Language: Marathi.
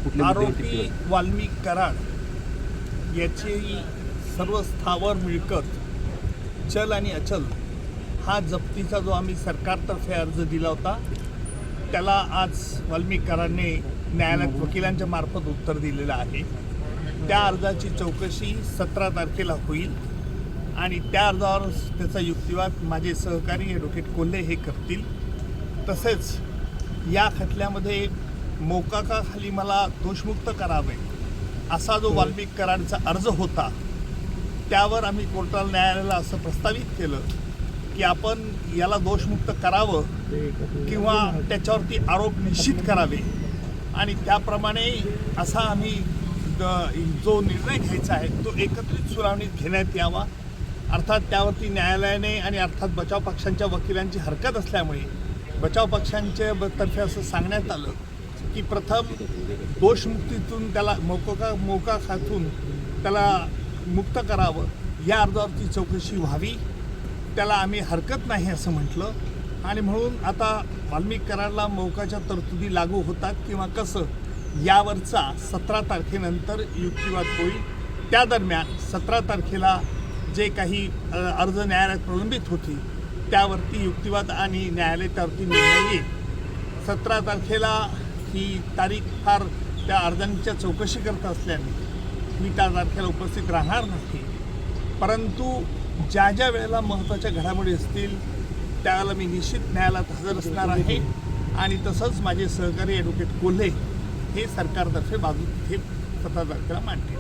कुठले मुद्दे आरोपी वाल्मिक कराड याची सर्व स्थावर मिळकत चल आणि अचल हा जप्तीचा जो आम्ही सरकारतर्फे अर्ज दिला होता त्याला आज वाल्मिक कराडने न्यायालयात वकिलांच्या मार्फत उत्तर दिलेलं आहे। त्या अर्जाची चौकशी 17 तारखेला होईल आणि त्या अर्जावर त्याचा युक्तिवाद माझे सहकारी ॲडव्होकेट कोल्हे हे करतील। तसेच या खटल्यामध्ये मोकाकाखाली मला दोषमुक्त करावे असा जो वाल्मिक कराडचा अर्ज होता त्यावर आम्ही कोर्टाला न्यायालयाला असं प्रस्तावित केलं की आपण याला दोषमुक्त करावं किंवा त्याच्यावरती आरोप निश्चित करावे आणि त्याप्रमाणे असा आम्ही जो निर्णय घ्यायचा आहे तो एकत्रित सुनावणीत घेण्यात यावा। अर्थात त्यावरती न्यायालयाने आणि अर्थात बचाव पक्षांच्या वकिलांची हरकत असल्यामुळे बचाव पक्षांच्या तर्फे असं सांगण्यात आलं की प्रथम दोषमुक्तीतून त्याला मोकाखातून त्याला मुक्त करावं, या अर्जावरती चौकशी व्हावी, त्याला आम्ही हरकत नाही असं म्हटलं आणि म्हणून आता वाल्मिक कराडला मोकाच्या तरतुदी लागू होतात किंवा कसं यावरचा 17 तारखेनंतर युक्तिवाद होईल। त्या दरम्यान 17 तारखेला जे काही अर्ज न्यायालयात प्रलंबित होती त्यावरती युक्तिवाद आणि न्यायालय त्यावरती निर्णय येईल। 17 तारखेला ही तारीख फार त्या अर्जांच्या चौकशी करत असल्याने मी त्या तारखेला उपस्थित राहणार नाही, परंतु ज्या ज्या वेळेला महत्त्वाच्या घडामोडी असतील त्यावेळेला मी निश्चित न्यायालयात हजर असणार आहे आणि तसंच माझे सहकारी ॲडव्होकेट कोल्हे हे सरकारतर्फे बाजू तिथे 17 तारखेला मांडतील।